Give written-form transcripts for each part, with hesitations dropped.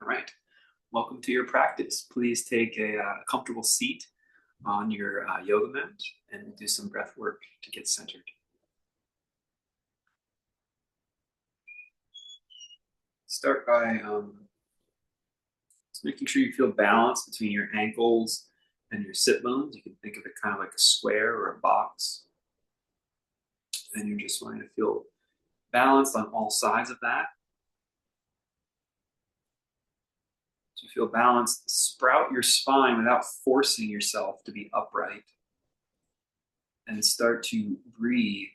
All right. Welcome to your practice. Please take a comfortable seat on your yoga mat and we'll do some breath work to get centered. Start by just making sure you feel balance between your ankles and your sit bones. You can think of it kind of like a square or a box. And you're just wanting to feel balanced on all sides of that. So you feel balanced, sprout your spine without forcing yourself to be upright. And start to breathe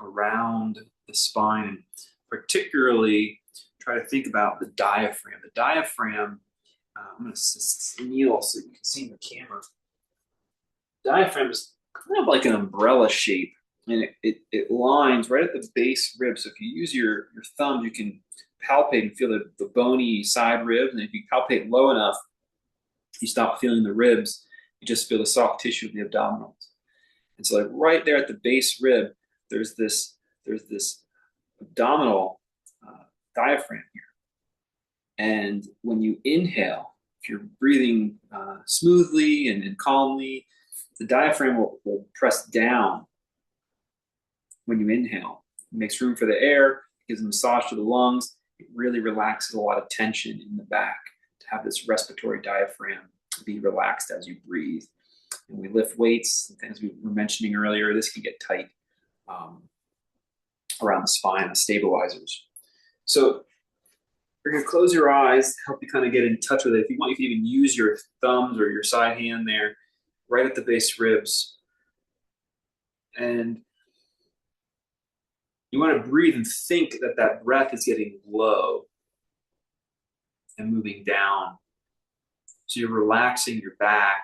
around the spine, and particularly try to think about the diaphragm. The diaphragm, I'm going to kneel so you can see in the camera. Diaphragm is kind of like an umbrella shape, and it lines right at the base rib. So if you use your thumb, you can palpate and feel the bony side ribs. And if you palpate low enough, you stop feeling the ribs. You just feel the soft tissue of the abdominals. And so, like right there at the base rib, there's this abdominal diaphragm here. And when you inhale, if you're breathing smoothly and calmly, the diaphragm will press down when you inhale. It makes room for the air, gives a massage to the lungs. It really relaxes a lot of tension in the back to have this respiratory diaphragm be relaxed as you breathe. And we lift weights, as we were mentioning earlier, this can get tight around the spine, the stabilizers. So you're going to close your eyes, help you kind of get in touch with it. If you want, you can even use your thumbs or your side hand there, right at the base ribs. And you want to breathe and think that that breath is getting low and moving down. So you're relaxing your back,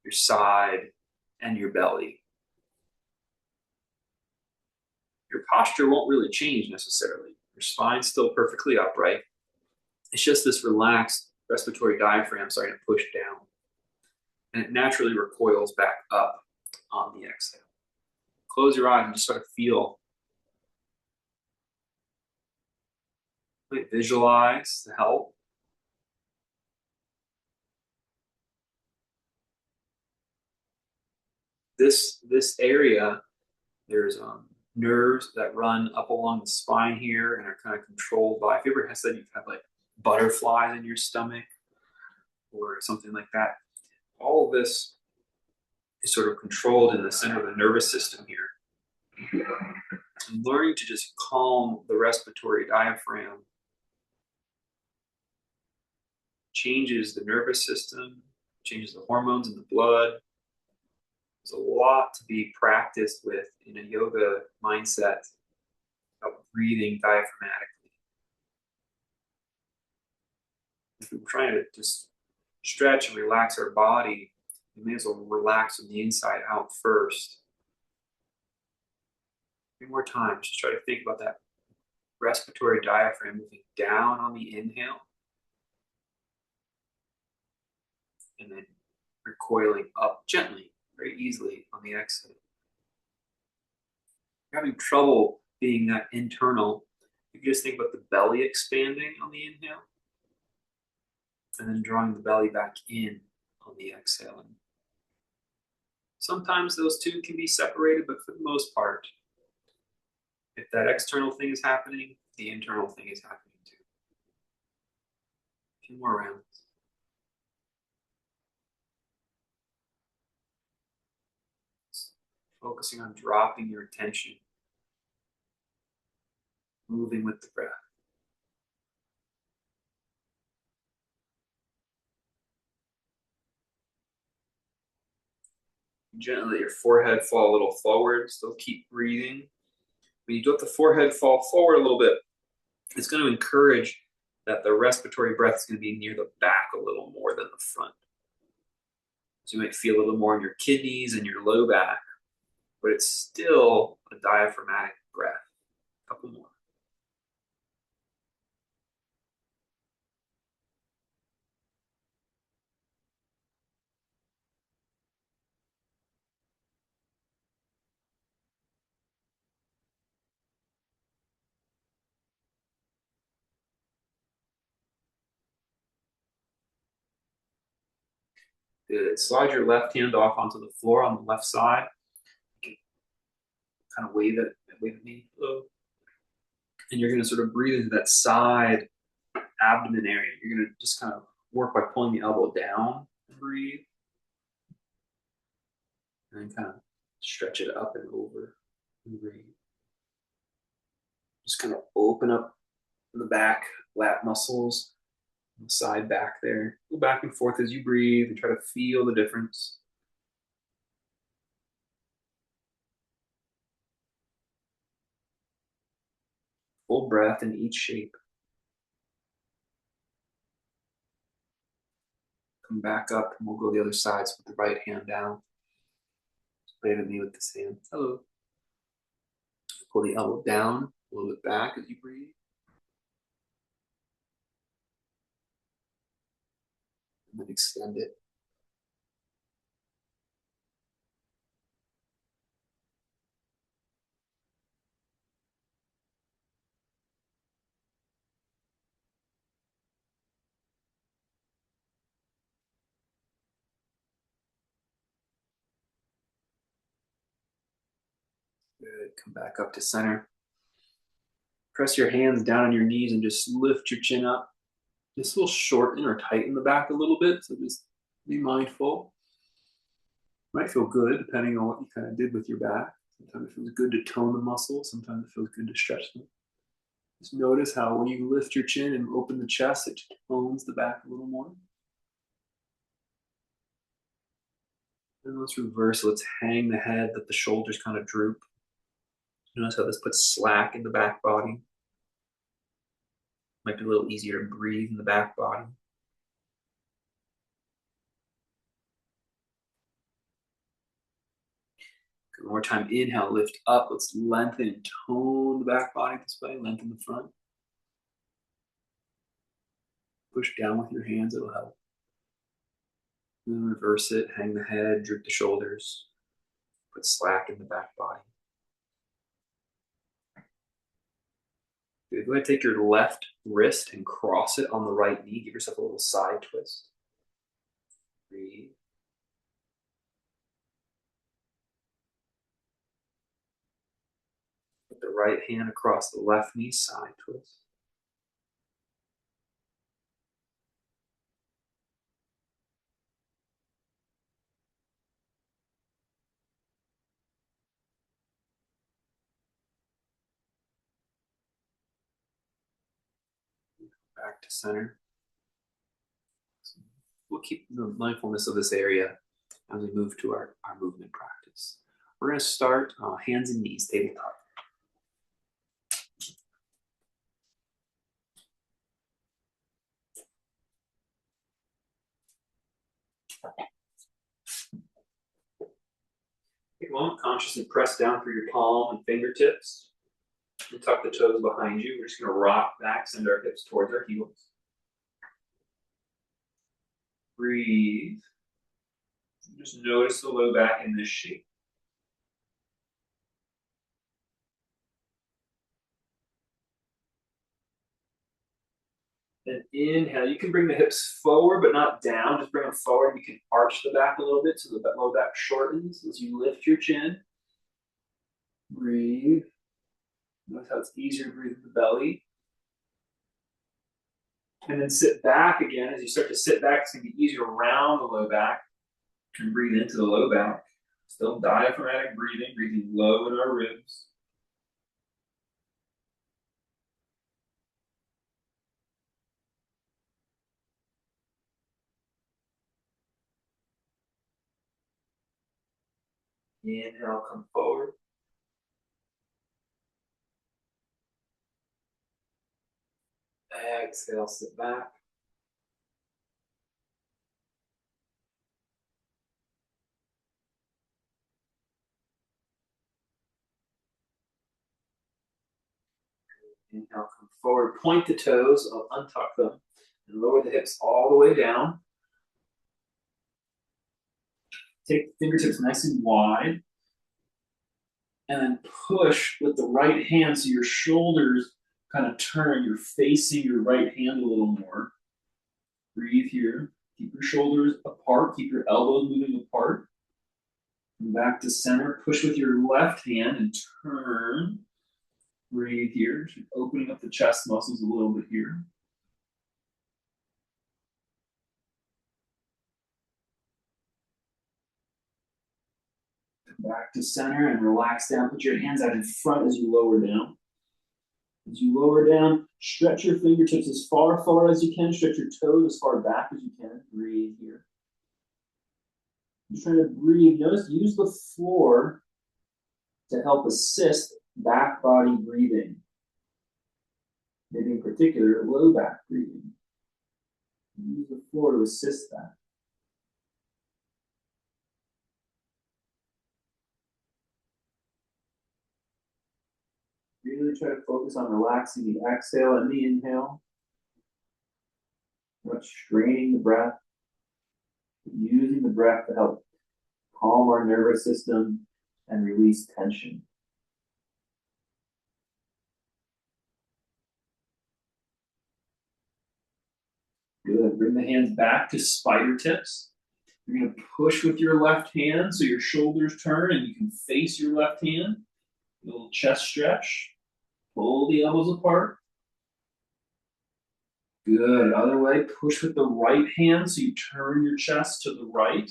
your side, and your belly. Your posture won't really change necessarily. Your spine's still perfectly upright. It's just this relaxed respiratory diaphragm starting to push down. And it naturally recoils back up on the exhale. Close your eyes and just sort of feel. Visualize the help. This area, there's nerves that run up along the spine here and are kind of controlled by, if you ever said you've had like butterflies in your stomach or something like that, all of this is sort of controlled in the center of the nervous system here. And learning to just calm the respiratory diaphragm changes the nervous system, changes the hormones in the blood. There's a lot to be practiced with in a yoga mindset about breathing diaphragmatically. If we're trying to just stretch and relax our body, we may as well relax from the inside out first. 3 more times. Just try to think about that respiratory diaphragm moving down on the inhale and then recoiling up gently, very easily on the exhale. If you're having trouble being that internal, you can just think about the belly expanding on the inhale and then drawing the belly back in on the exhale. And sometimes those two can be separated, but for the most part, if that external thing is happening, the internal thing is happening too. A few more rounds. Focusing on dropping your attention, moving with the breath. Gently let your forehead fall a little forward, still keep breathing. When you let the forehead fall forward a little bit, it's going to encourage that the respiratory breath is going to be near the back a little more than the front. So you might feel a little more in your kidneys and your low back, but it's still a diaphragmatic breath. A couple more. Good. Slide your left hand off onto the floor on the left side. You can kind of wave at me. Hello. And you're going to sort of breathe into that side abdomen area. You're going to just kind of work by pulling the elbow down and breathe. And then kind of stretch it up and over and breathe. Just kind of open up the back lat muscles, the side back there. Go back and forth as you breathe and try to feel the difference. Full breath in each shape. Come back up and we'll go the other side. So put the right hand down. Wave at me with this hand. Hello. Pull the elbow down, a little bit back as you breathe. And then extend it. Good. Come back up to center. Press your hands down on your knees and just lift your chin up. This will shorten or tighten the back a little bit, so just be mindful. Might feel good depending on what you kind of did with your back. Sometimes it feels good to tone the muscles. Sometimes it feels good to stretch them. Just notice how when you lift your chin and open the chest, it tones the back a little more. And let's reverse. Let's hang the head, let the shoulders kind of droop. Notice how this puts slack in the back body. Might be a little easier to breathe in the back body. Good. One more time. Inhale, lift up. Let's lengthen and tone the back body this way. Lengthen the front. Push down with your hands. It'll help. And reverse it. Hang the head. Droop the shoulders. Put slack in the back body. Good. Go ahead and take your left wrist and cross it on the right knee. Give yourself a little side twist. Breathe. Put the right hand across the left knee, side twist. Back to center. We'll keep the mindfulness of this area as we move to our movement practice. We're going to start hands and knees, tabletop. Take a moment, consciously press down through your palm and fingertips. And tuck the toes behind you. We're just going to rock back, send our hips towards our heels. Breathe. Just notice the low back in this shape. Then inhale. You can bring the hips forward, but not down. Just bring them forward. You can arch the back a little bit so the low back shortens as you lift your chin. Breathe. Notice how it's easier to breathe with the belly. And then sit back again. As you start to sit back, it's going to be easier to round the low back and breathe into the low back. Still diaphragmatic breathing, breathing low in our ribs. Inhale, come forward. Exhale, sit back. Inhale, come forward. Point the toes, untuck them, and lower the hips all the way down. Take the fingertips nice and wide. And then push with the right hand so your shoulders kind of turn. You're facing your right hand a little more. Breathe here. Keep your shoulders apart, keep your elbows moving apart. Come back to center, push with your left hand and turn. Breathe here, opening up the chest muscles a little bit here. Come back to center and relax down. Put your hands out in front as you lower down. As you lower down, stretch your fingertips as far forward as you can. Stretch your toes as far back as you can. Breathe here. Just trying to breathe. Notice, use the floor to help assist back body breathing. Maybe in particular, low back breathing. Use the floor to assist that. Really try to focus on relaxing the exhale and the inhale. Not straining the breath, but using the breath to help calm our nervous system and release tension. Good. Bring the hands back to spider tips. You're going to push with your left hand so your shoulders turn and you can face your left hand. A little chest stretch. Pull the elbows apart. Good. Other way, push with the right hand so you turn your chest to the right.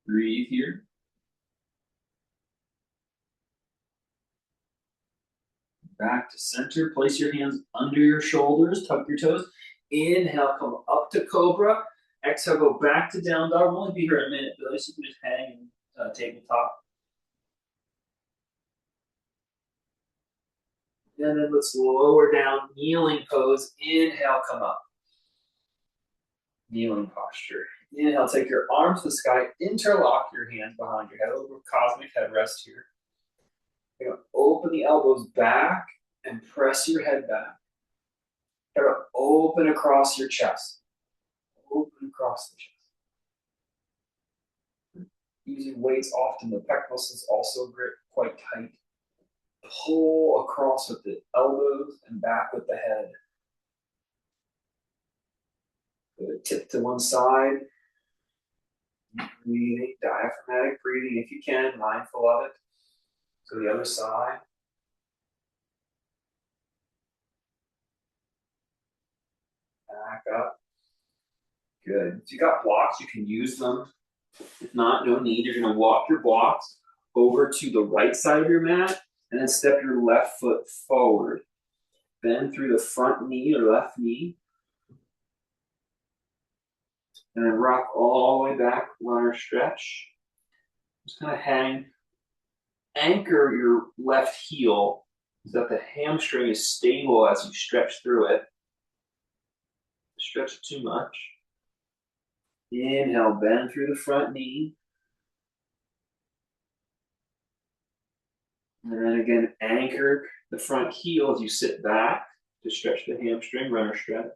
Breathe here. Back to center. Place your hands under your shoulders. Tuck your toes. Inhale, come up to cobra. Exhale, go back to down dog. We'll only be here a minute, but at least you can just hang and tabletop. And then let's lower down, kneeling pose. Inhale, come up. Kneeling posture. Inhale, take your arms to the sky. Interlock your hands behind your head. A little cosmic head rest here. You're going to open the elbows back and press your head back. You're going to open across your chest. Open across the chest. Using weights often, the pec muscles also grip quite tight. Pull across with the elbows and back with the head. Good. Tip to one side. Breathing, diaphragmatic breathing if you can, mindful of it. So the other side. Back up. Good. If you got blocks, you can use them. If not, no need. You're going to walk your blocks over to the right side of your mat and then step your left foot forward. Bend through the front knee or left knee. And then rock all the way back, runner stretch. Just kind of hang. Anchor your left heel so that the hamstring is stable as you stretch through it. Stretch it too much. Inhale, bend through the front knee. And then again, anchor the front heel as you sit back to stretch the hamstring, runner stretch.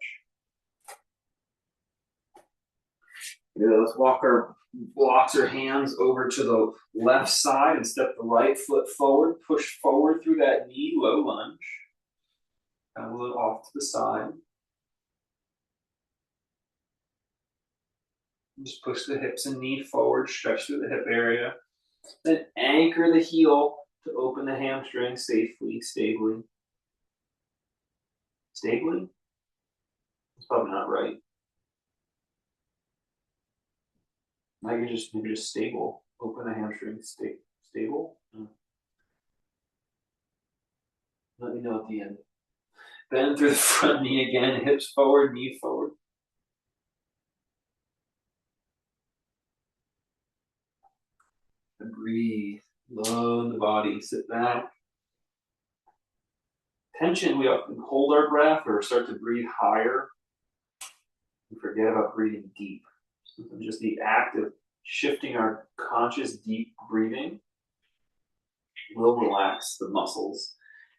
Good. Let's walk our blocks or hands over to the left side and step the right foot forward. Push forward through that knee, low lunge. Kind of a little off to the side. Just push the hips and knee forward, stretch through the hip area. Then anchor the heel to open the hamstring safely, stably. Stably? That's probably not right. Maybe just stable. Open the hamstring, stable. Let me know at the end. Bend through the front knee again, hips forward, knee forward. And breathe, low in the body, sit back. Tension, we often hold our breath or start to breathe higher. We forget about breathing deep. Sometimes just the act of shifting our conscious deep breathing will relax the muscles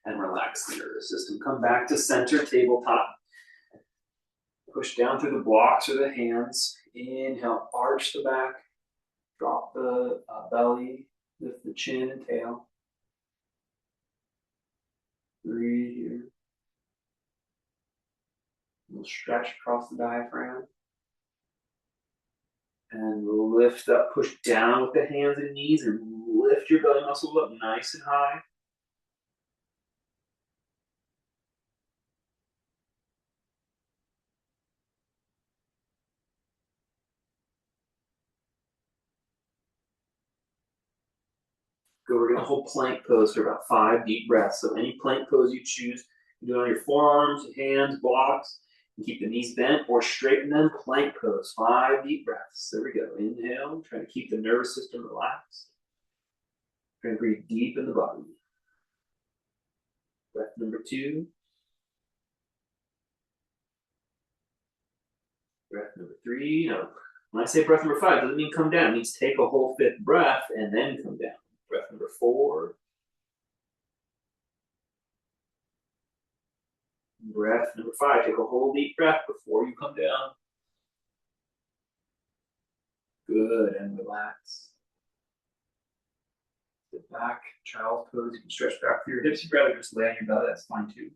and relax the nervous system. Come back to center, tabletop. Push down through the blocks or the hands. Inhale, arch the back. Drop the belly, lift the chin and tail. Breathe here. We'll stretch across the diaphragm. And lift up, push down with the hands and knees, and lift your belly muscles up nice and high. Good. We're going to hold plank pose for about 5 deep breaths. So any plank pose you choose, you do it on your forearms, hands, blocks. And keep the knees bent or straighten them. Plank pose, 5 deep breaths. There we go. Inhale. Try to keep the nervous system relaxed. Try to breathe deep in the body. Breath number 2. Breath number 3. Now, when I say breath number 5, it doesn't mean come down. It means take a whole 5th breath and then come down. Breath number 4. Breath number 5. Take a whole deep breath before you come down. Good, and relax. Sit back, child's pose. You can stretch back through your hips. You'd rather just lay on your belly, that's fine too.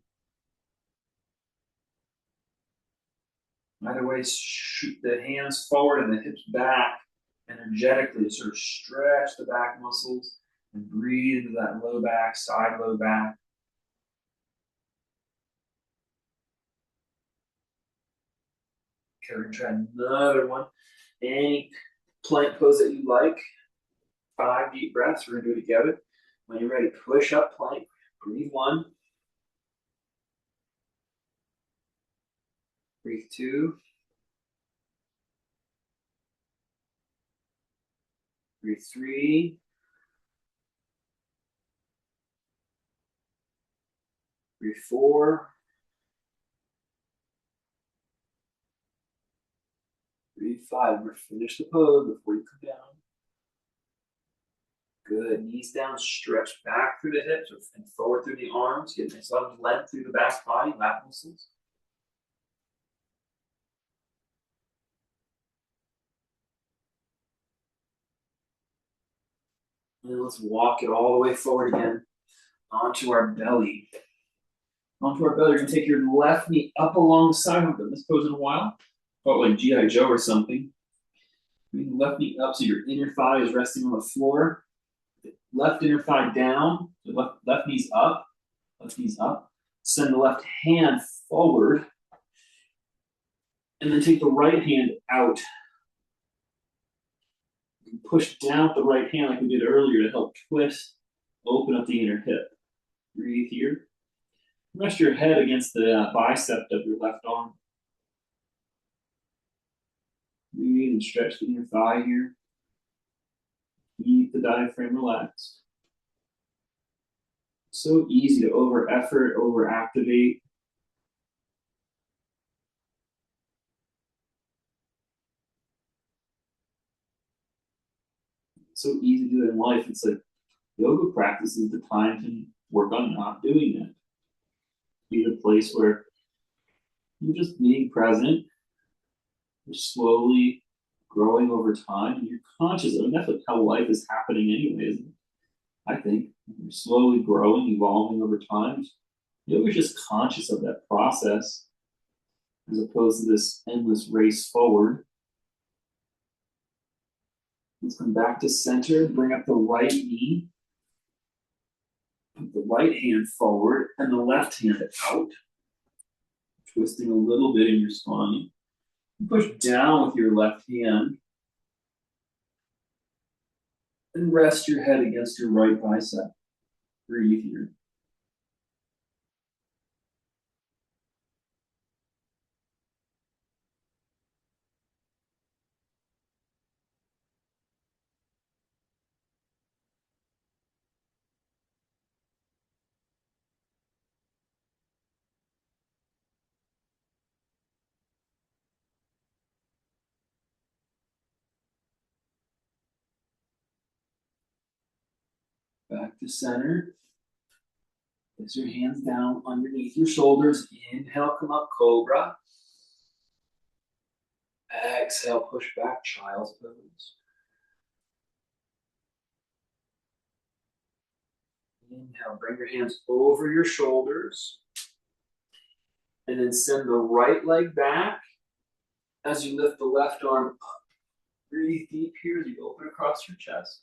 Either way, shoot the hands forward and the hips back energetically to sort of stretch the back muscles and breathe into that low back, side low back. Okay, we're gonna try another one. Any plank pose that you like. 5 deep breaths. We're gonna do it together. When you're ready, push up plank. Breathe 1. Breathe 2. Breathe 3. Breathe 4. Breathe 5. We're finish the pose before you come down. Good. Knees down, stretch back through the hips and forward through the arms. Get nice lot of length through the back body, lat muscles. And then let's walk it all the way forward again onto our belly. Onto our belly, you're going to take your left knee up alongside. I haven't done this pose in a while. Felt like G.I. Joe or something. Bring the left knee up so your inner thigh is resting on the floor. Left inner thigh down. So left knee's up. Left knee's up. Send the left hand forward. And then take the right hand out. You can push down with the right hand like we did earlier to help twist, open up the inner hip. Breathe here. Rest your head against the bicep of your left arm. Breathe and stretch the inner thigh here. Keep the diaphragm relaxed. So easy to over effort, over activate. So easy to do it in life. It's like yoga practice is the time to work on not doing it. Be the place where you're just being present. You're slowly growing over time. And you're conscious of it. That's like how life is happening anyways. I think you're slowly growing, evolving over time. You're just conscious of that process as opposed to this endless race forward. Let's come back to center, bring up the right knee. Put the right hand forward and the left hand out. Twisting a little bit in your spine. Push down with your left hand. And rest your head against your right bicep. Breathe here. Back to center. Place your hands down underneath your shoulders. Inhale, come up, cobra. Exhale, push back, child's pose. Inhale, bring your hands over your shoulders. And then send the right leg back as you lift the left arm up. Breathe deep here as you open across your chest.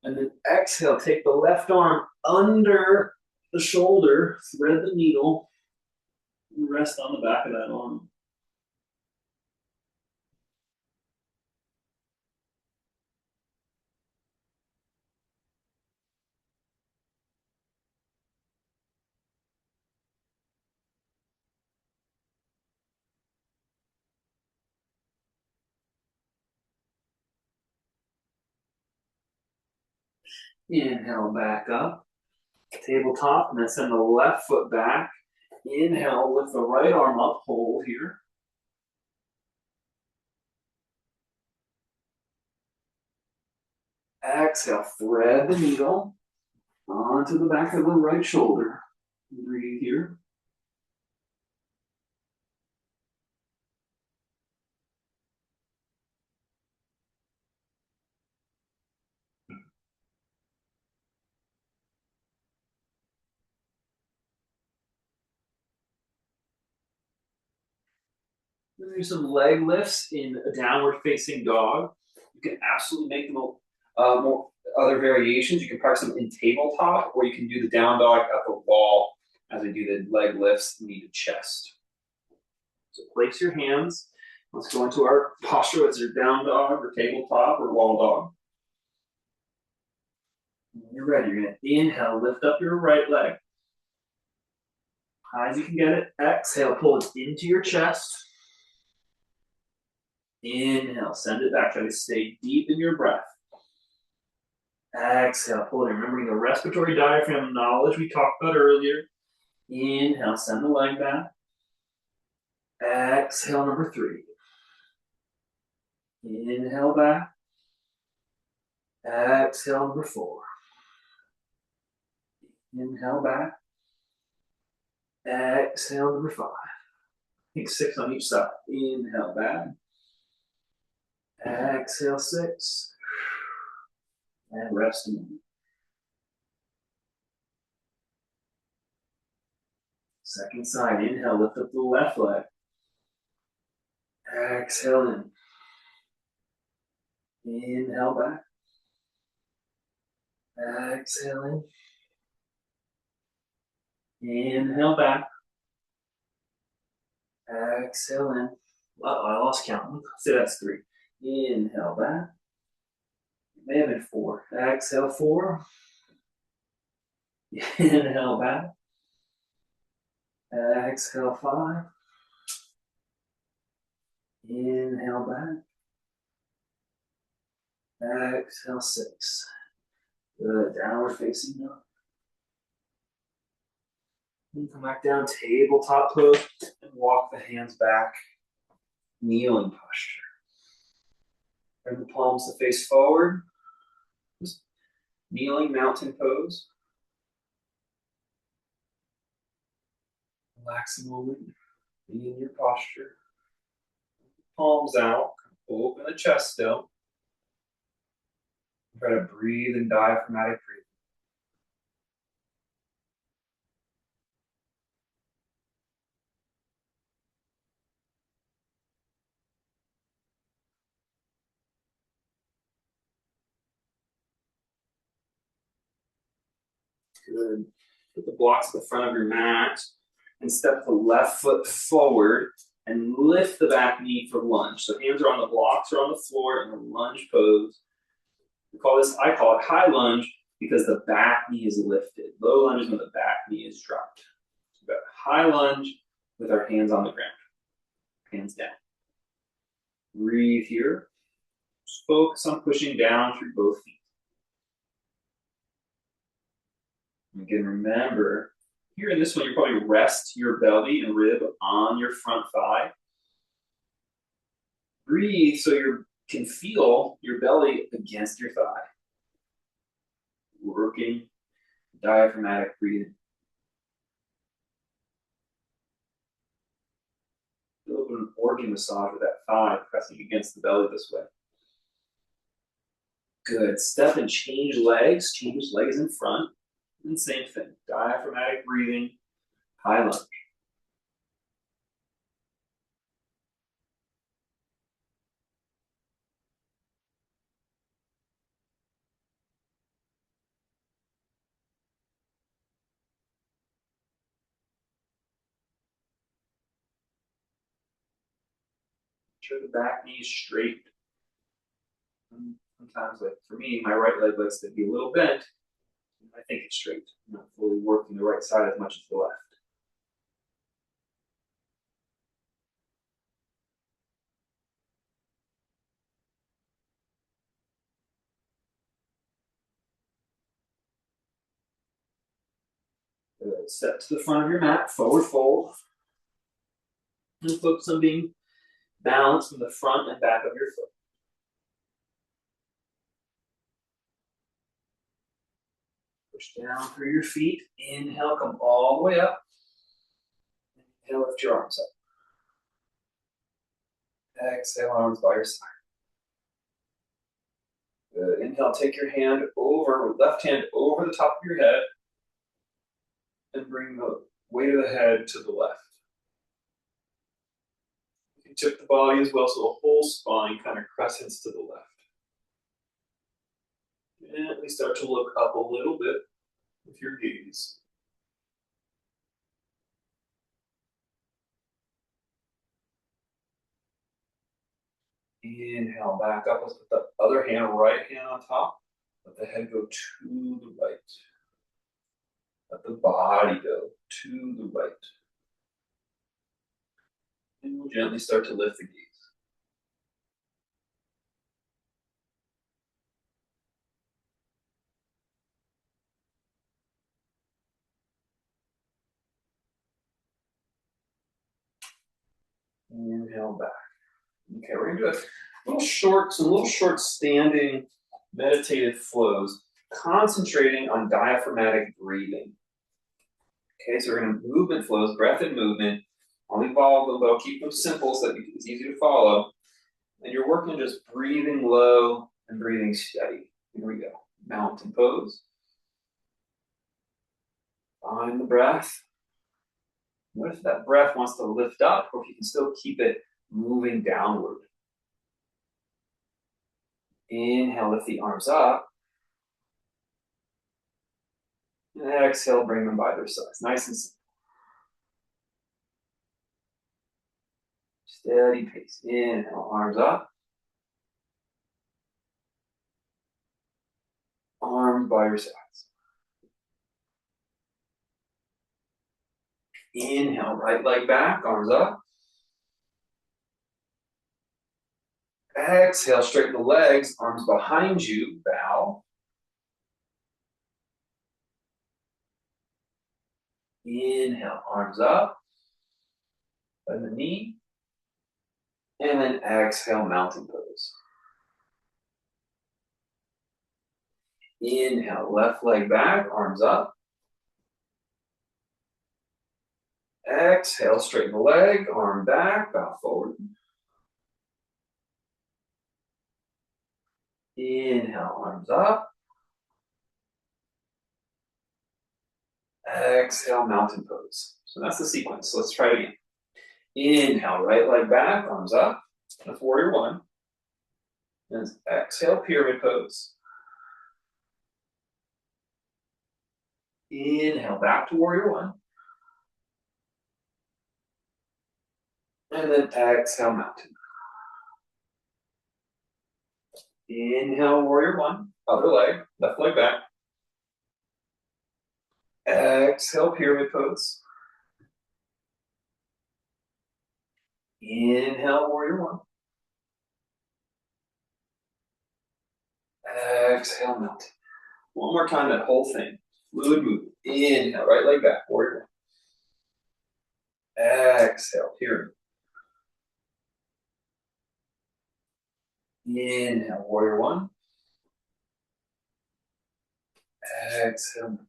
And then exhale, take the left arm under the shoulder, thread the needle, and rest on the back of that arm. Inhale back up, tabletop, and then send the left foot back. Inhale, lift the right arm up, hold here. Exhale, thread the needle onto the back of the right shoulder. Breathe here. Do some leg lifts in a downward facing dog. You can absolutely make them more other variations. You can practice them in tabletop, or you can do the down dog at the wall as we do the leg lifts, knee to chest. So place your hands. Let's go into our posture, whether it's down dog or tabletop or wall dog. When you're ready, you're going to inhale, lift up your right leg. High as you can get it. Exhale, pull it into your chest. Inhale, send it back. Try to stay deep in your breath. Exhale, pull it in. Remembering the respiratory diaphragm knowledge we talked about earlier. Inhale, send the leg back. Exhale, number 3. Inhale back. Exhale, number 4. Inhale back. Exhale, number 5. I think 6 on each side. Inhale back. Exhale, 6. And rest a moment. Second side, inhale, lift up the left leg. Exhale in. Inhale back. Exhale in. Inhale back. Exhale in. Uh-oh, I lost count. Let's say that's 3. Inhale back. It may have been 4. Exhale, 4. Inhale back. Exhale, 5. Inhale back. Exhale, 6. Good. Downward facing dog. And come back down, tabletop pose, and walk the hands back. Kneeling posture. Bring the palms to face forward. Just kneeling mountain pose. Relax a moment. Be in your posture. Palms out. Open the chest still. Try to breathe in diaphragmatic breathing. Good. Put the blocks at the front of your mat and step the left foot forward and lift the back knee for lunge. So hands are on the blocks or on the floor in a lunge pose. I call it high lunge because the back knee is lifted. Low lunge is when the back knee is dropped. So we've got high lunge with our hands on the ground. Hands down. Breathe here. Just focus on pushing down through both feet. Again, remember, here in this one, you probably rest your belly and rib on your front thigh. Breathe so you can feel your belly against your thigh. Working diaphragmatic breathing. A little bit of an organ massage with that thigh pressing against the belly this way. Good. Step and change legs. Change legs in front. And same thing. Diaphragmatic breathing. High lunge. Sure the back knee is straight. Sometimes, like for me, my right leg likes to be a little bent. I think it's straight. I'm not fully working the right side as much as the left. Good. Step to the front of your mat, forward fold. And focus on being balanced from the front and back of your foot. Push down through your feet. Inhale, come all the way up. Inhale, lift your arms up. Exhale, arms by your side. Good. Inhale, take your hand over, left hand over the top of your head. And bring the weight of the head to the left. You can tip the body as well, so the whole spine kind of crescents to the left. And we start to look up a little bit with your gaze. Inhale, back up. Let's put the other hand, right hand on top. Let the head go to the right. Let the body go to the right. And we'll gently start to lift the gaze. Inhale back. Okay, we're gonna do some little short standing meditative flows, concentrating on diaphragmatic breathing. Okay, so we're gonna movement flows, breath and movement. I'll evolve them, but I'll keep them simple so that it's easy to follow. And you're working just breathing low and breathing steady. Here we go. Mountain pose. Find the breath. Notice if that breath wants to lift up, or if you can still keep it moving downward. Inhale, lift the arms up. And exhale, bring them by their sides. Nice and simple. Steady pace. Inhale, arms up. Arms by your sides. Inhale, right leg back, arms up. Exhale, straighten the legs, arms behind you, bow. Inhale, arms up. Bend the knee. And then exhale, mountain pose. Inhale, left leg back, arms up. Exhale, straighten the leg, arm back, bow forward. Inhale, arms up. Exhale, mountain pose. So that's the sequence. So let's try it again. Inhale, right leg back, arms up. That's warrior one. And exhale, pyramid pose. Inhale, back to warrior one. And then exhale, mountain. Inhale, warrior one. Other leg, left leg back. Exhale, pyramid pose. Inhale, warrior one. Exhale, mountain. One more time, that whole thing. Fluid movement. Inhale, right leg back, warrior one. Exhale, pyramid. Inhale, warrior one. Exhale, mountain.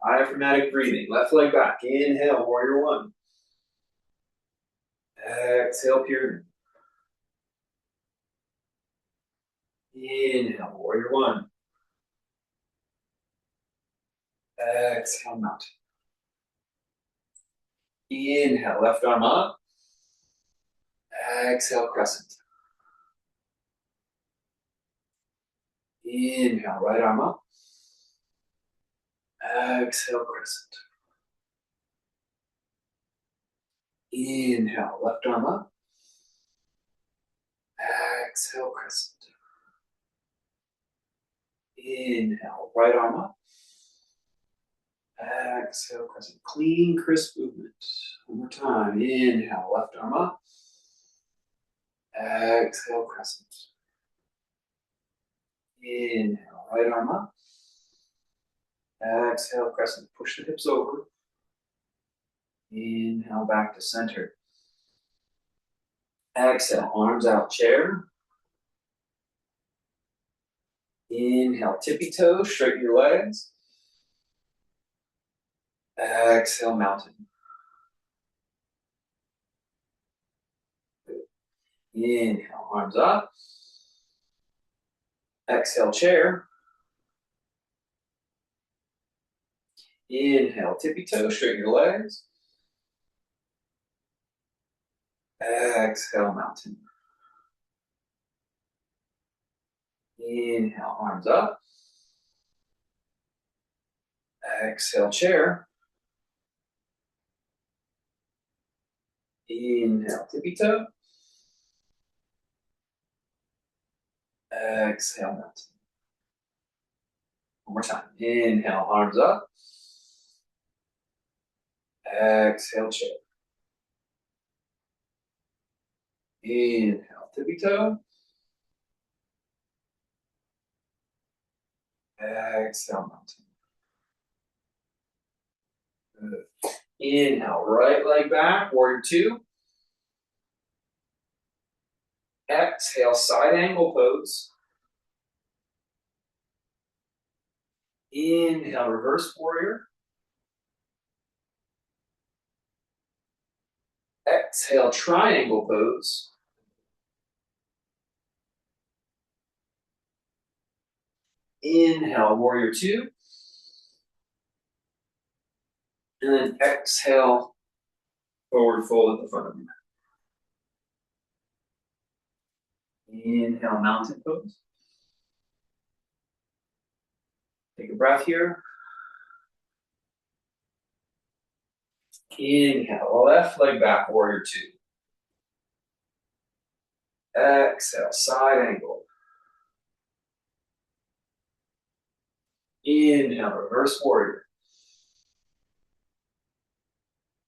Diaphragmatic breathing. Left leg back. Inhale, warrior one. Exhale, pyramid. Inhale, warrior one. Exhale, mountain. Inhale, left arm up. Exhale, crescent. Inhale, right arm up. Exhale, crescent. Inhale, left arm up. Exhale, crescent. Inhale, right arm up. Exhale, crescent. Clean, crisp movement. One more time. Inhale, left arm up. Exhale, crescent. Inhale, right arm up. Exhale, crescent. Push the hips over. Inhale, back to center. Exhale, arms out, chair. Inhale, tippy toes, straighten your legs. Exhale, mountain. Inhale, arms up. Exhale, chair. Inhale, tippy toes, straighten your legs. Exhale, mountain. Inhale, arms up. Exhale, chair. Inhale, tippy toe. Exhale, mountain. One more time. Inhale, arms up. Exhale, chair. Inhale, tippy toe. Exhale, mountain. Good. Inhale, right leg back, warrior two. Exhale, side angle pose. Inhale, reverse warrior. Exhale, triangle pose. Inhale, warrior two. And then exhale, forward fold at the front of you. Inhale, mountain pose. Take a breath here. Inhale, left leg back, warrior two. Exhale, side angle. Inhale, reverse warrior.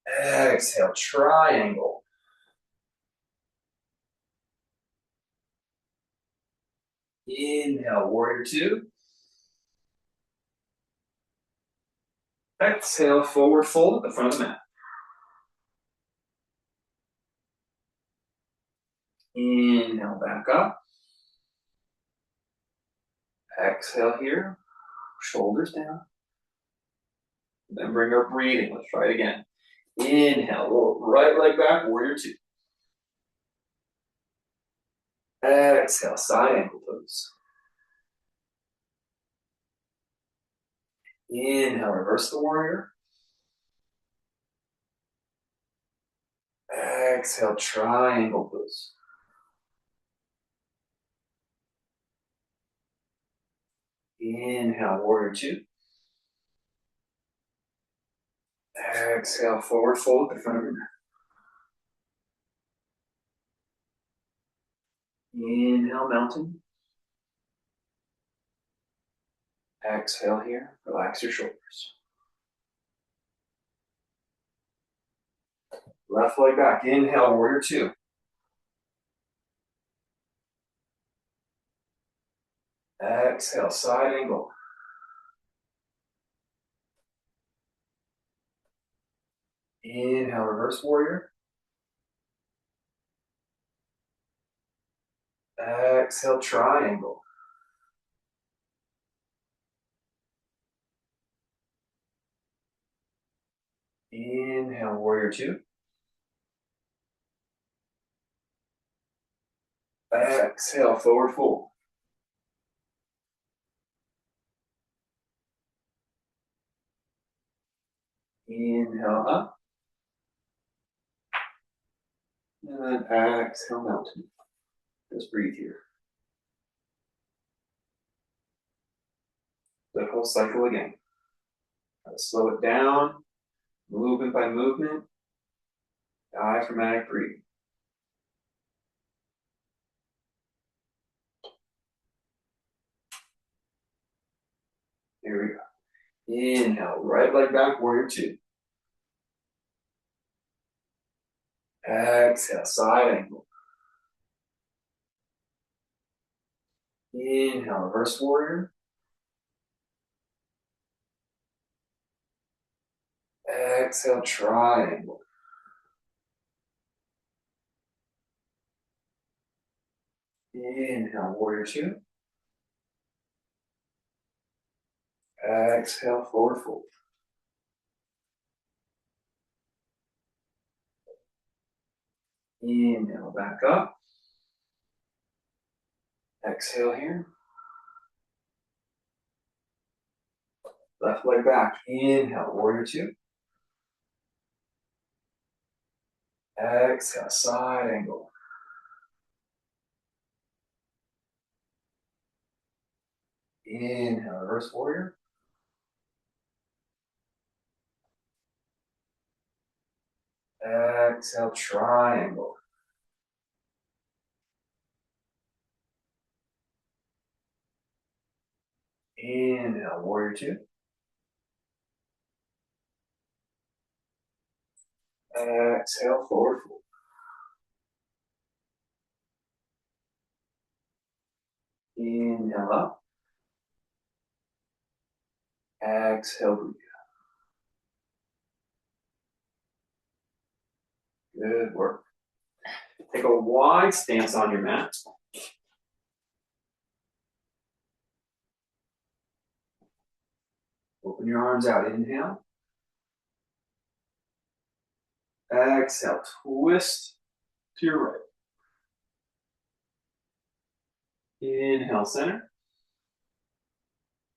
Exhale, triangle. Inhale, warrior two. Exhale, forward fold at the front of the mat. Inhale, back up. Exhale here. Shoulders down. Then bring our breathing. Let's try it again. Inhale, roll right leg back, warrior two. Exhale, side angle pose. Inhale, reverse the warrior. Exhale, triangle pose. Inhale, warrior two. Exhale, forward fold at the front of your mat. Inhale, mountain. Exhale here, relax your shoulders. Left leg back, inhale, warrior two. Exhale, side angle. Inhale, reverse warrior. Exhale, triangle. Inhale, warrior two. Exhale, forward fold. Inhale up. And then exhale, mountain. Just breathe here. That whole cycle again. Try to slow it down, movement by movement. Diaphragmatic breathing. Here we go. Inhale, right leg back, warrior two. Exhale, side angle. Inhale, reverse warrior. Exhale, triangle. Inhale, warrior two. Exhale, forward fold. Inhale, back up. Exhale here. Left leg back. Inhale, warrior two. Exhale, side angle. Inhale, reverse warrior. Exhale, triangle. Inhale, warrior two. Exhale, forward fold. Inhale up. Exhale, breathe. Good work. Take a wide stance on your mat. Open your arms out. Inhale. Exhale, twist to your right. Inhale, center.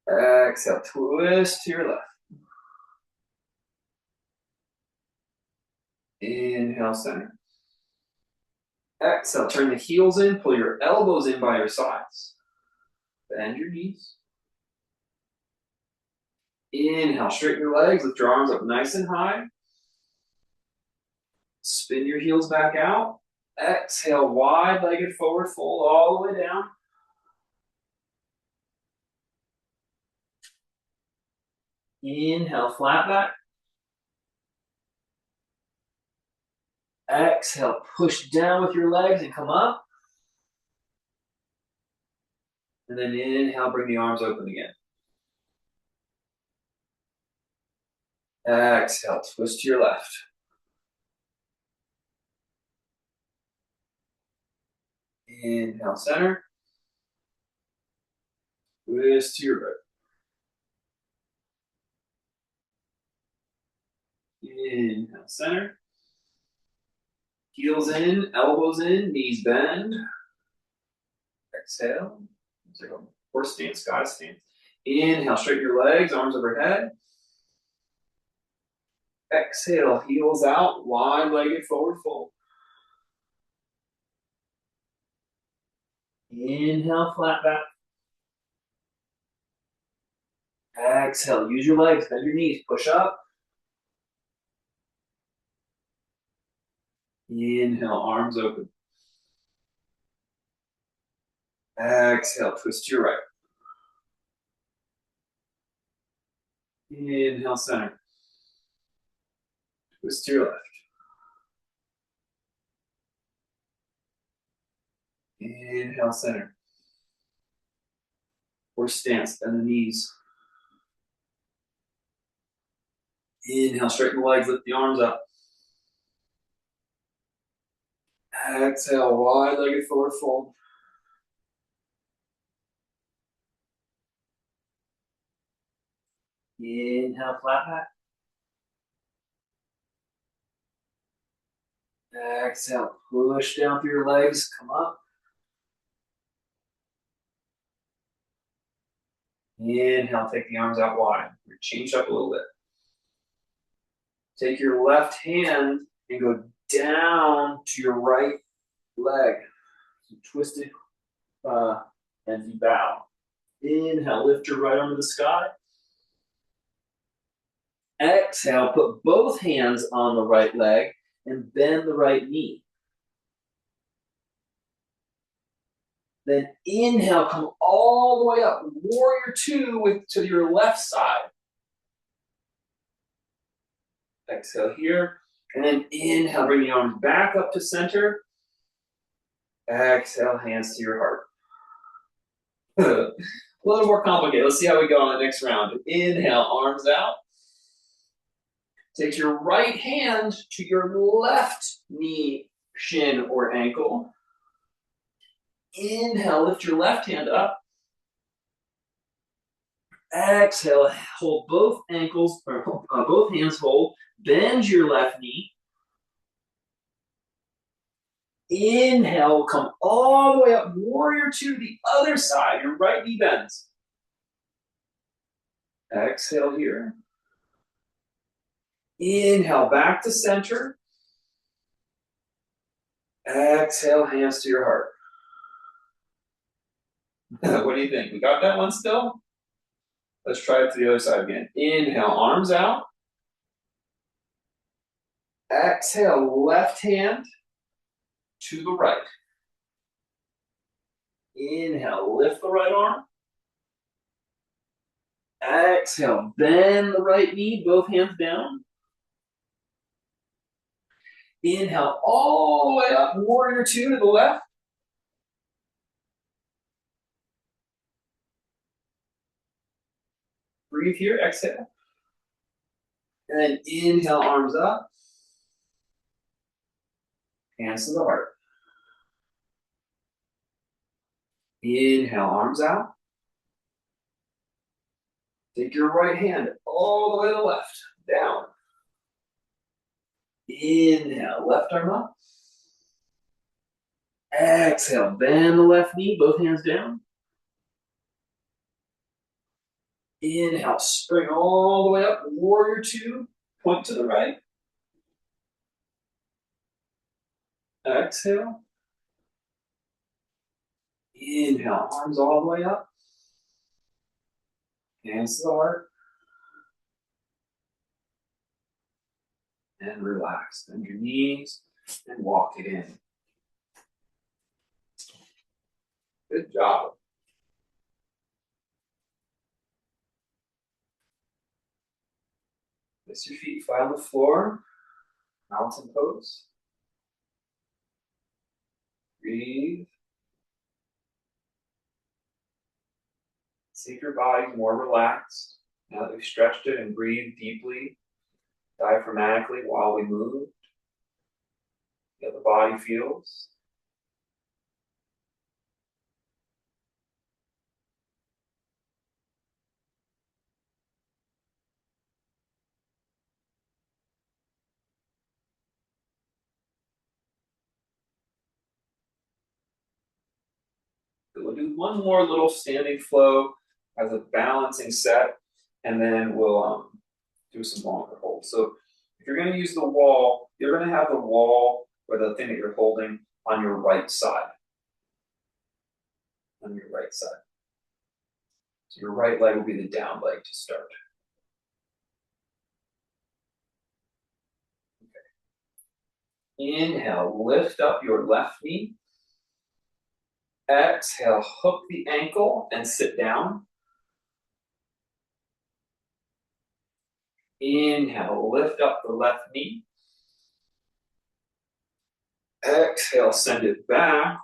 Exhale, twist to your left. Inhale, center. Exhale, turn the heels in, pull your elbows in by your sides. Bend your knees. Inhale, straighten your legs, lift your arms up nice and high. Spin your heels back out. Exhale, wide-legged forward fold all the way down. Inhale, flat back. Exhale, push down with your legs and come up. And then inhale, bring the arms open again. Exhale, twist to your left. Inhale, center. Twist to your right. Inhale, center. Heels in, elbows in, knees bend. Exhale. Take a horse stance, goddess stance. Inhale, straighten your legs, arms overhead. Exhale, heels out, wide-legged forward fold. Inhale, flat back. Exhale, use your legs, bend your knees, push up. Inhale, arms open. Exhale, twist to your right. Inhale, center. Twist to your left. Inhale, center. Horse stance, bend the knees. Inhale, straighten the legs, lift the arms up. Exhale, wide-legged forward fold. Inhale, flat back. Exhale, push down through your legs, come up. Inhale, take the arms out wide. Change up a little bit. Take your left hand and go down to your right leg. So twist it as you bow. Inhale, lift your right arm to the sky. Exhale, put both hands on the right leg and bend the right knee. Then inhale, come all the way up. Warrior two to your left side. Exhale here. And then inhale, bring the arms back up to center. Exhale, hands to your heart. A little more complicated. Let's see how we go on the next round. Inhale, arms out. Take your right hand to your left knee, shin, or ankle. Inhale, lift your left hand up. Exhale, hold both ankles, or both hands hold. Bend your left knee. Inhale, come all the way up, warrior two, the other side, your right knee bends. Exhale here. Inhale, back to center. Exhale, hands to your heart. What do you think? We got that one still? Let's try it to the other side again. Inhale, arms out. Exhale, left hand to the right. Inhale, lift the right arm. Exhale, bend the right knee, both hands down. Inhale, all the way up, warrior two to the left. Breathe here, exhale. And then inhale, arms up. Hands to the heart. Inhale, arms out. Take your right hand all the way to the left, down. Inhale, left arm up. Exhale, bend the left knee, both hands down. Inhale, spring all the way up, warrior two, point to the right. Exhale. Inhale, arms all the way up. Hands to the heart. And relax. Bend your knees and walk it in. Good job. Place your feet flat on the floor. Mountain pose. Breathe. See if your body's more relaxed now that we've stretched it, and breathe deeply, diaphragmatically while we move. See how the body feels. So we'll do one more little standing flow as a balancing set, and then we'll do some longer holds. So if you're going to use the wall, you're going to have the wall or the thing that you're holding on your right side. On your right side. So your right leg will be the down leg to start. Okay. Inhale, lift up your left knee. Exhale, hook the ankle and sit down. Inhale, lift up the left knee. Exhale, send it back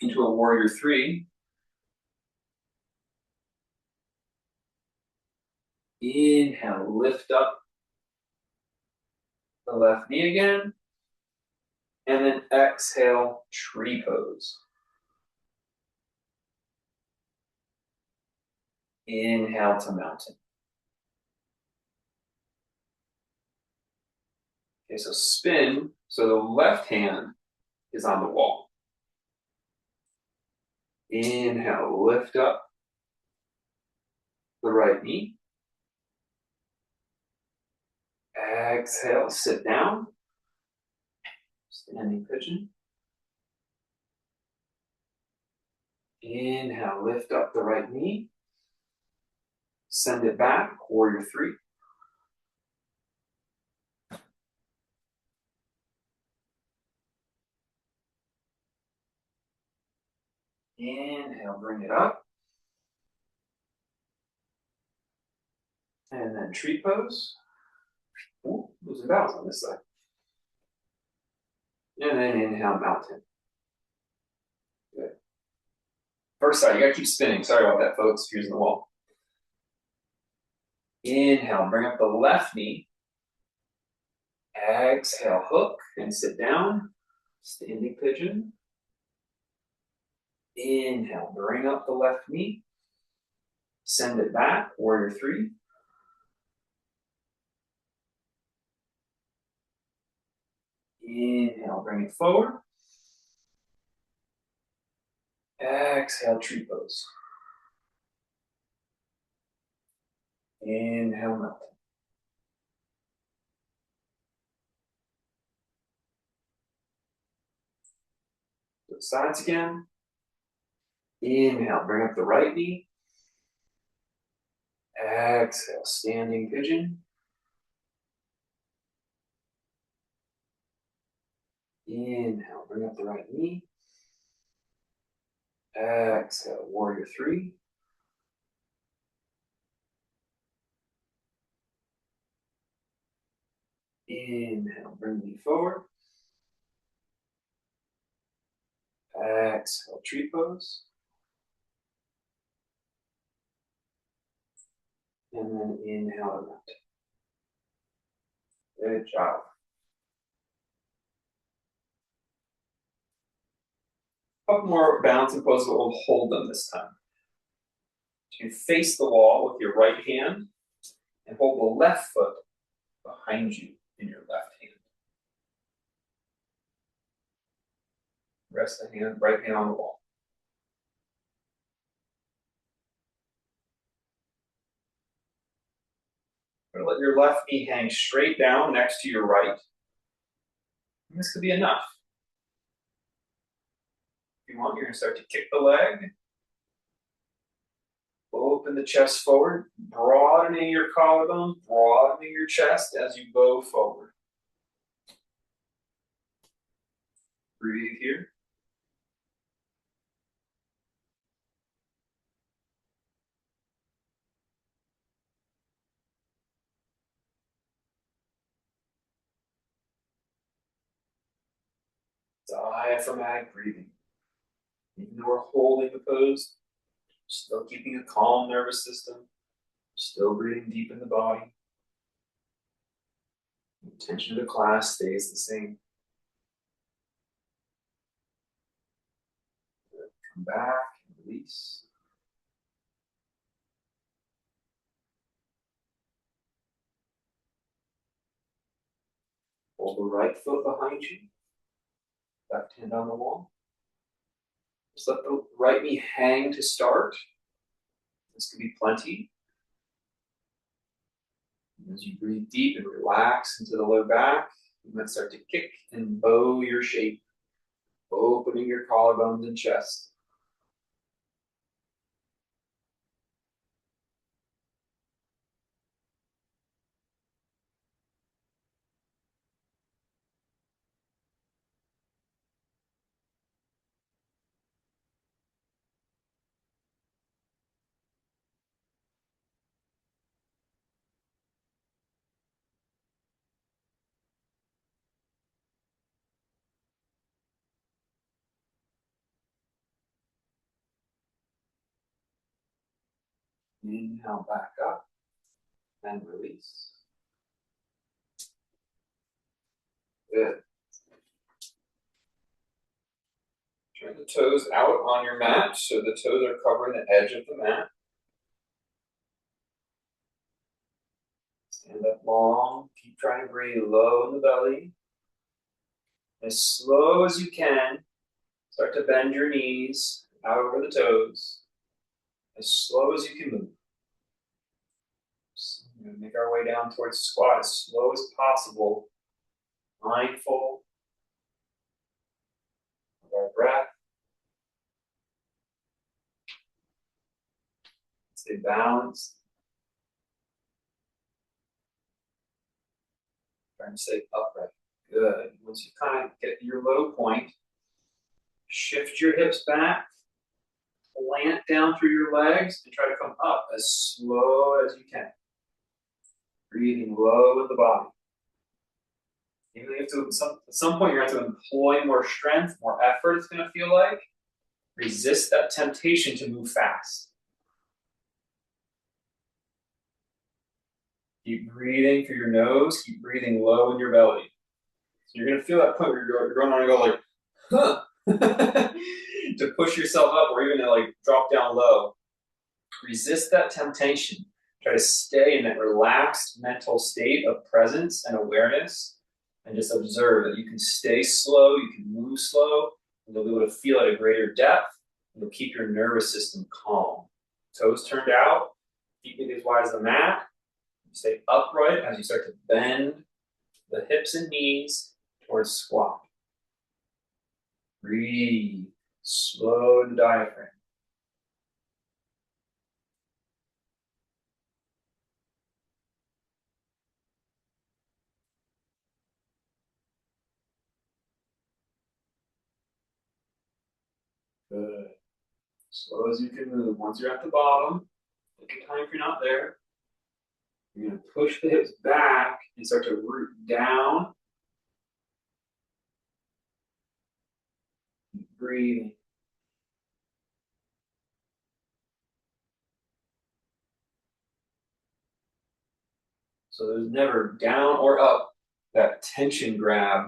into a warrior three. Inhale, lift up the left knee again. And then exhale, tree pose. Inhale to mountain. Okay, so spin, so the left hand is on the wall. Inhale, lift up the right knee. Exhale, sit down. Standing pigeon. Inhale, lift up the right knee. Send it back, warrior three. Inhale, bring it up. And then tree pose. Ooh, losing balance on this side. And then inhale, mountain. Good. First side, you gotta keep spinning. Sorry about that, folks. Here's the wall. Inhale, bring up the left knee. Exhale, hook and sit down. Standing pigeon. Inhale, bring up the left knee. Send it back, warrior three. Inhale, bring it forward. Exhale, tree pose. Inhale, mountain. Switch sides again. Inhale, bring up the right knee. Exhale, standing pigeon. Inhale, bring up the right knee. Exhale, warrior three. Inhale, bring knee forward. Exhale, tree pose. And then inhale, around. Good job. A couple more balancing poses, but we'll hold them this time. You face the wall with your right hand and hold the left foot behind you in your left hand. Rest the hand, right hand on the wall. You're gonna let your left knee hang straight down next to your right. And this could be enough. If you want, you're gonna start to kick the leg. Open the chest forward, broadening your collarbone, broadening your chest as you bow forward. Breathe here. Diaphragmatic breathing. Even though we're holding the pose, still keeping a calm nervous system, still breathing deep in the body. The intention of the class stays the same. Come back and release. Hold the right foot behind you, left hand on the wall. Just let the right knee hang to start. This could be plenty. As you breathe deep and relax into the low back, you might start to kick and bow your shape, opening your collarbones and chest. Inhale back up and release. Good. Turn the toes out on your mat so the toes are covering the edge of the mat. Stand up long. Keep trying to breathe low in the belly. As slow as you can, start to bend your knees out over the toes. As slow as you can move. So we're going to make our way down towards squat as slow as possible. Mindful of our breath. Stay balanced. Trying to stay upright. Good. Once you kind of get your low point, shift your hips back slant down through your legs and try to come up as slow as you can. Breathing low in the body. Even if at some point you're going to have to employ more strength, more effort, it's going to feel like. Resist that temptation to move fast. Keep breathing through your nose. Keep breathing low in your belly. So you're going to feel that point where you're going to go like, huh, to push yourself up or even to like drop down low. Resist that temptation. Try to stay in that relaxed mental state of presence and awareness and just observe that you can stay slow, you can move slow, and you'll be able to feel at a greater depth, and you'll keep your nervous system calm. Toes turned out, feet maybe as wide as the mat. Stay upright as you start to bend the hips and knees towards squat. Breathe. Slow the diaphragm. Good. Slow as you can move. Once you're at the bottom, take your time if you're not there. You're going to push the hips back and start to root down. Keep breathing. So there's never down or up, that tension grab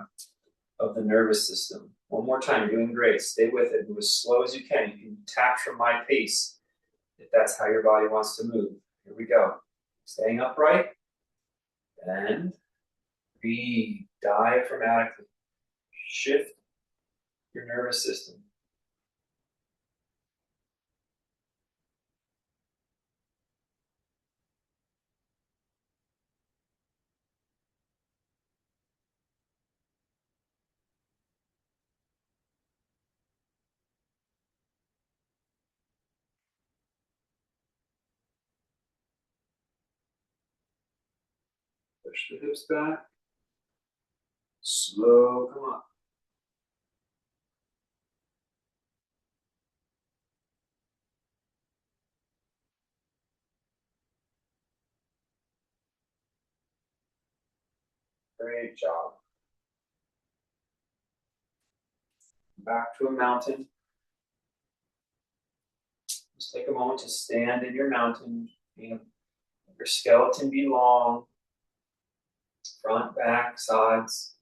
of the nervous system. One more time, you're doing great. Stay with it. Move as slow as you can. You can tap from my pace if that's how your body wants to move. Here we go. Staying upright. Bend. Breathe diaphragmatically. Shift your nervous system. Push the hips back. Slow, come up. Great job. Back to a mountain. Just take a moment to stand in your mountain. Your skeleton be long. Front, back, sides.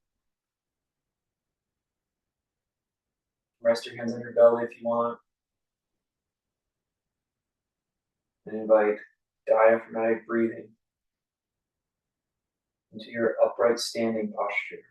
Rest your hands on your belly if you want. And invite diaphragmatic breathing into your upright standing posture.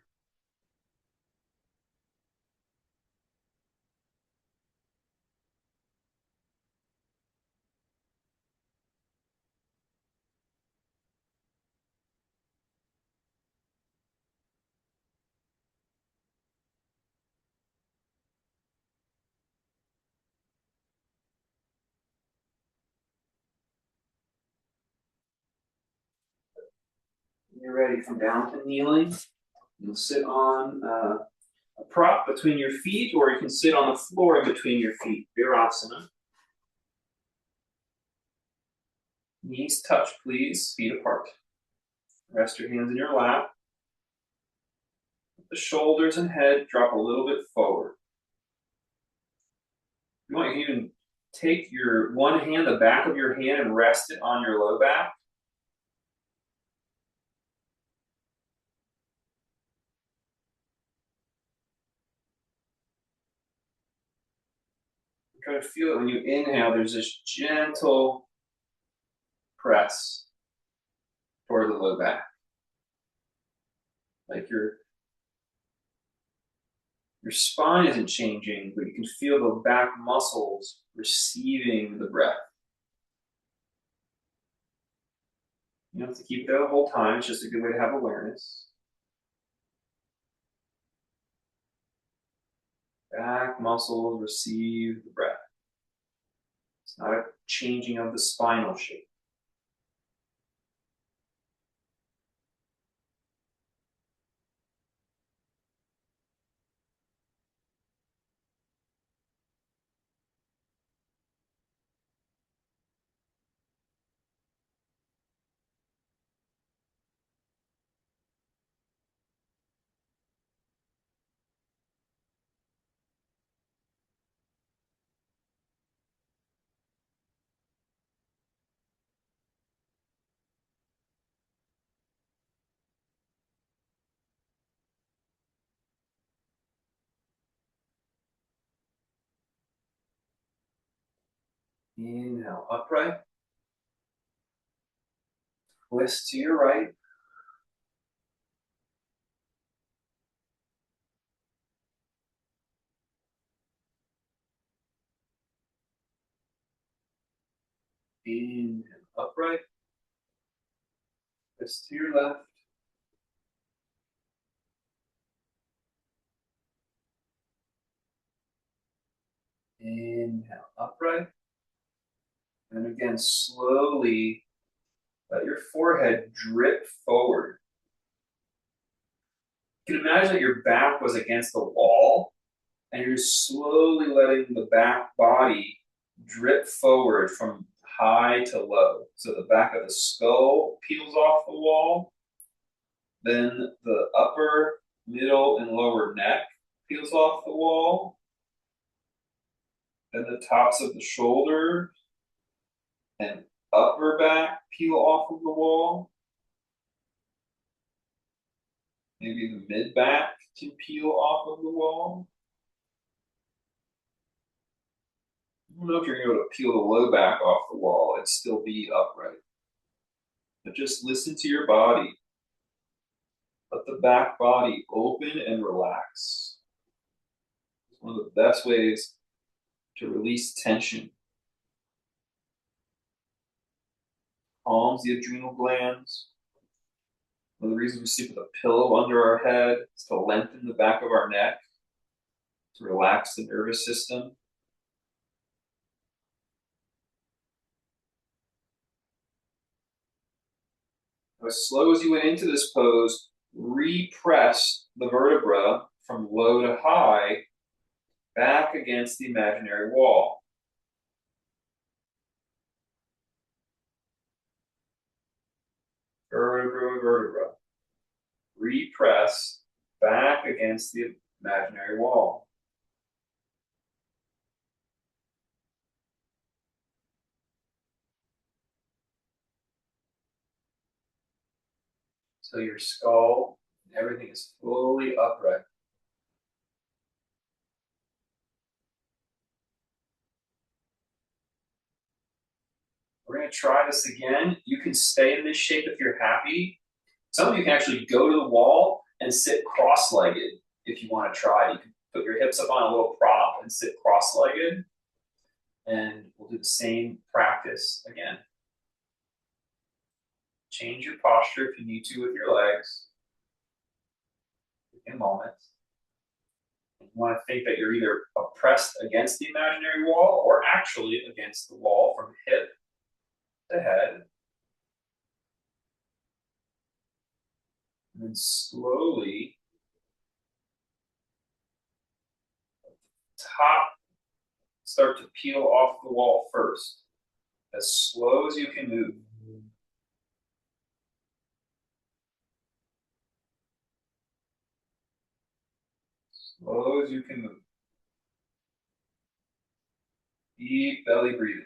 When you're ready, come down to kneeling. You'll sit on a prop between your feet, or you can sit on the floor in between your feet. Virasana. Knees touch, please. Feet apart. Rest your hands in your lap. The shoulders and head drop a little bit forward. You might even take your one hand, the back of your hand, and rest it on your low back. Try to feel it when you inhale. There's this gentle press toward the low back. Like your spine isn't changing, but you can feel the back muscles receiving the breath. You don't have to keep it the whole time. It's just a good way to have awareness. Back muscles receive the breath. It's not a changing of the spinal shape. Inhale, upright. Twist to your right. Inhale, upright. Twist to your left. Inhale, upright. And again, slowly let your forehead drip forward. You can imagine that your back was against the wall, and you're slowly letting the back body drip forward from high to low. So the back of the skull peels off the wall, then the upper, middle, and lower neck peels off the wall, then the tops of the shoulders and upper back peel off of the wall. Maybe the mid back can peel off of the wall. I don't know if you're going to be able to peel the low back off the wall and still be upright. But just listen to your body. Let the back body open and relax. It's one of the best ways to release tension. Calms the adrenal glands. One of the reasons we sleep with a pillow under our head is to lengthen the back of our neck, to relax the nervous system. As slow as you went into this pose, repress the vertebra from low to high back against the imaginary wall. Vertebra, vertebra. Repress back against the imaginary wall. So your skull and everything is fully upright. We're going to try this again. You can stay in this shape if you're happy. Some of you can actually go to the wall and sit cross-legged if you want to try. You can put your hips up on a little prop and sit cross-legged. And we'll do the same practice again. Change your posture if you need to with your legs. In a moment. You want to think that you're either pressed against the imaginary wall or actually against the wall from hip to head. And then slowly, top start to peel off the wall first, as slow as you can move. Slow as you can move. Deep belly breathing.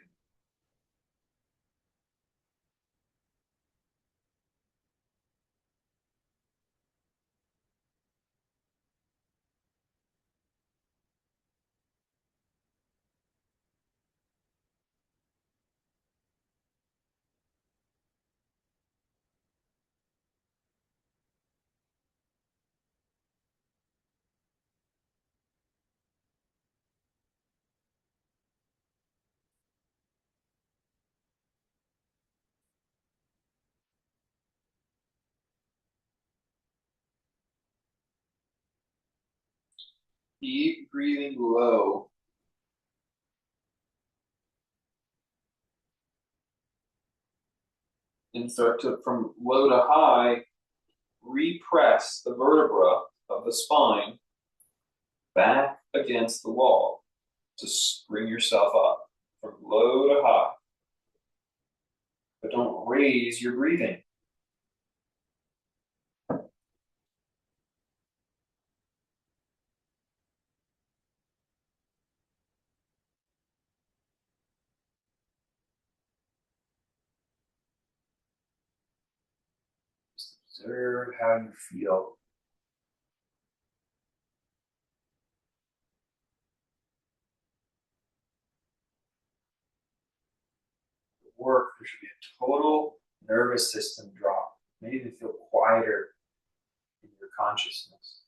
Keep breathing low. And start to, from low to high, repress the vertebra of the spine back against the wall to bring yourself up from low to high. But don't raise your breathing. Just observe how you feel. there should be a total nervous system drop. Maybe even feel quieter in your consciousness.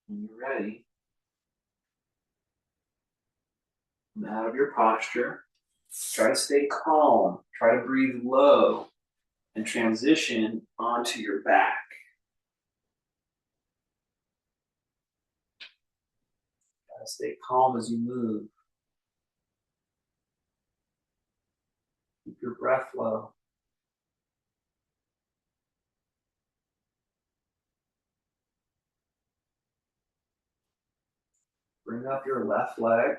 When you're ready, come out of your posture. Try to stay calm. Try to breathe low and transition onto your back. Try to stay calm as you move. Keep your breath low. Bring up your left leg.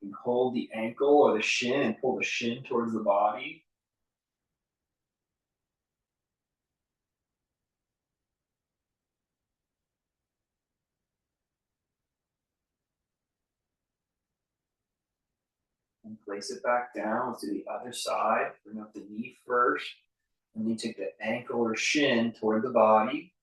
You can hold the ankle or the shin and pull the shin towards the body. And place it back down. Let's do the other side. Bring up the knee first. And then take the ankle or shin toward the body.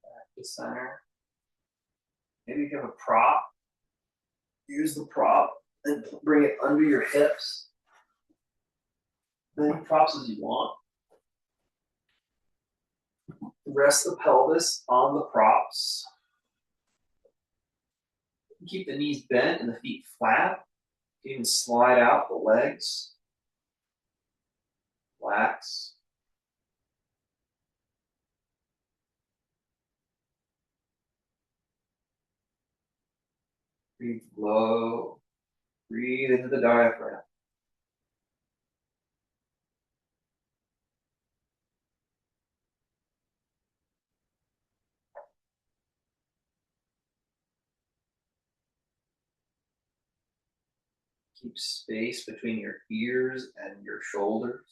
Back to center. Maybe you have a prop. Use the prop and bring it under your hips. As many props as you want. Rest the pelvis on the props. Keep the knees bent and the feet flat. You can slide out the legs. Relax. Breathe low. Breathe into the diaphragm. Keep space between your ears and your shoulders.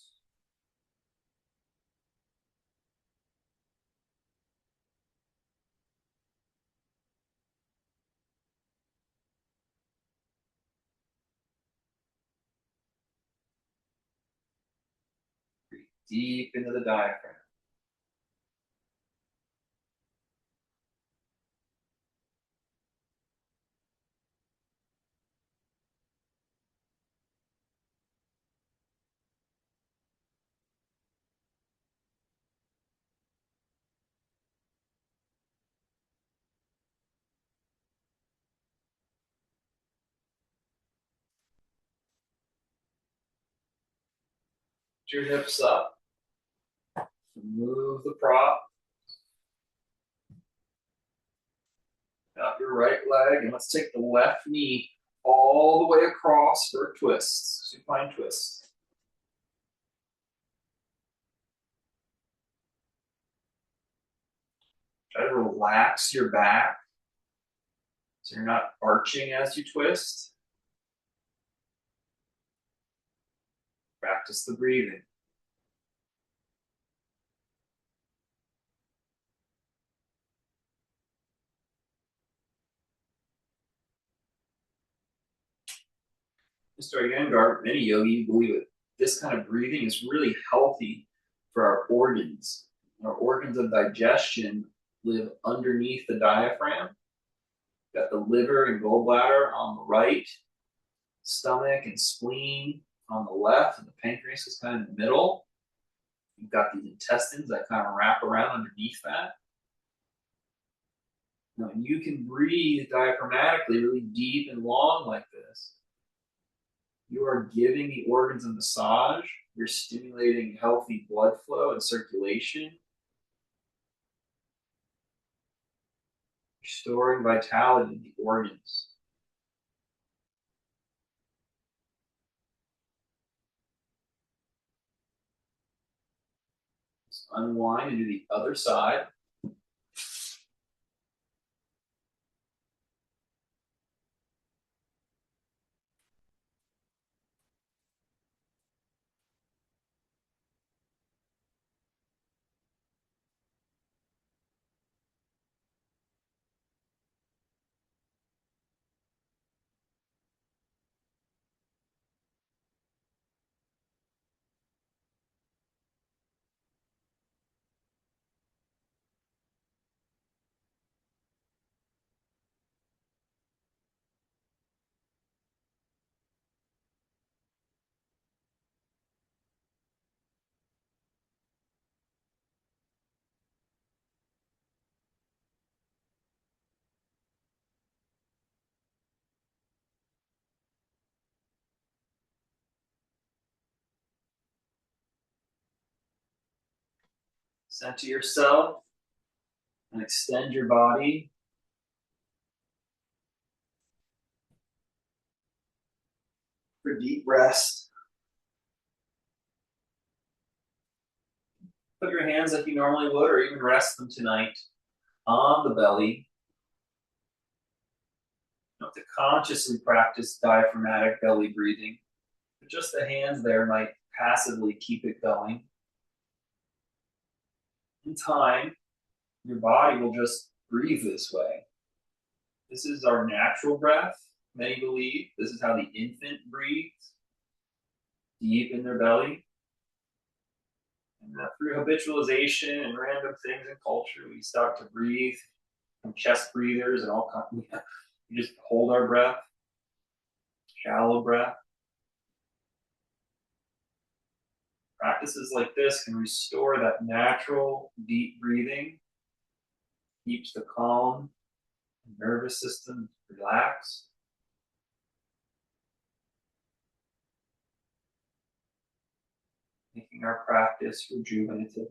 Breathe deep into the diaphragm. Put your hips up. Move the prop. Out your right leg, and let's take the left knee all the way across for a twist. Supine twist. Try to relax your back so you're not arching as you twist. Practice the breathing. Mr. Iyengar, many yogis believe that this kind of breathing is really healthy for our organs. Our organs of digestion live underneath the diaphragm. You've got the liver and gallbladder on the right, stomach and spleen on the left, and the pancreas is kind of in the middle. You've got these intestines that kind of wrap around underneath that. Now, you can breathe diaphragmatically really deep and long like this. You are giving the organs a massage. You're stimulating healthy blood flow and circulation. Restoring vitality in the organs. unwind and do the other side. Center yourself and extend your body. For deep rest. Put your hands like you normally would, or even rest them tonight on the belly. You don't have to consciously practice diaphragmatic belly breathing, but just the hands there might passively keep it going. In time, your body will just breathe this way. This is our natural breath, many believe. This is how the infant breathes, deep in their belly. And through habitualization and random things in culture, we start to breathe from chest breathers and all kinds. We just hold our breath, shallow breath. Practices like this can restore that natural deep breathing, keeps the calm nervous system relaxed. Making our practice rejuvenative.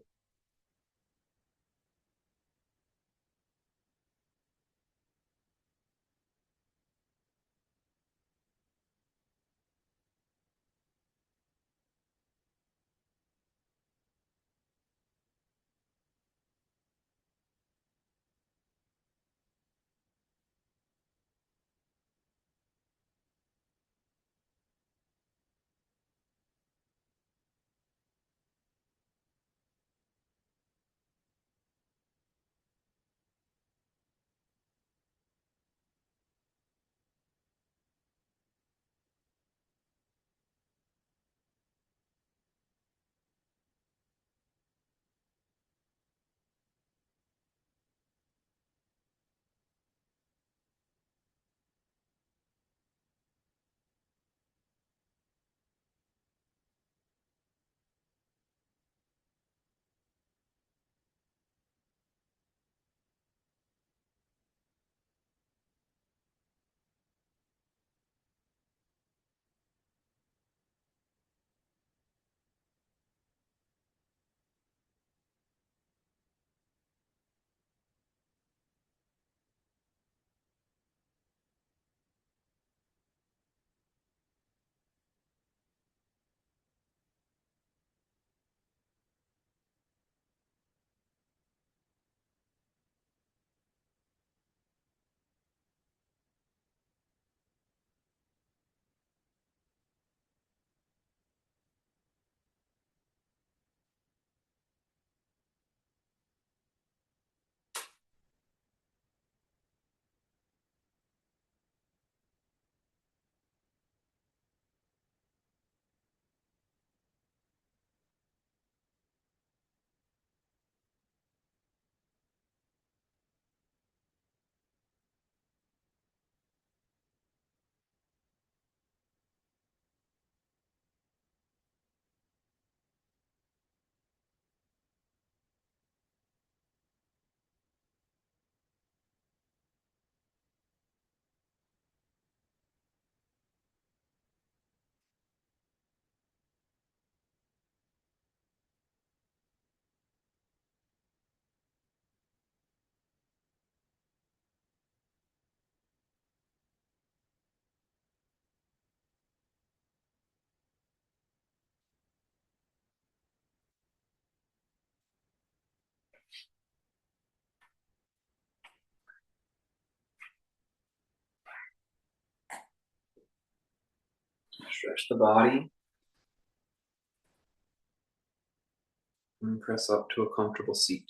Stretch the body and press up to a comfortable seat.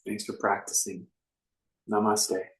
Thanks for practicing. Namaste.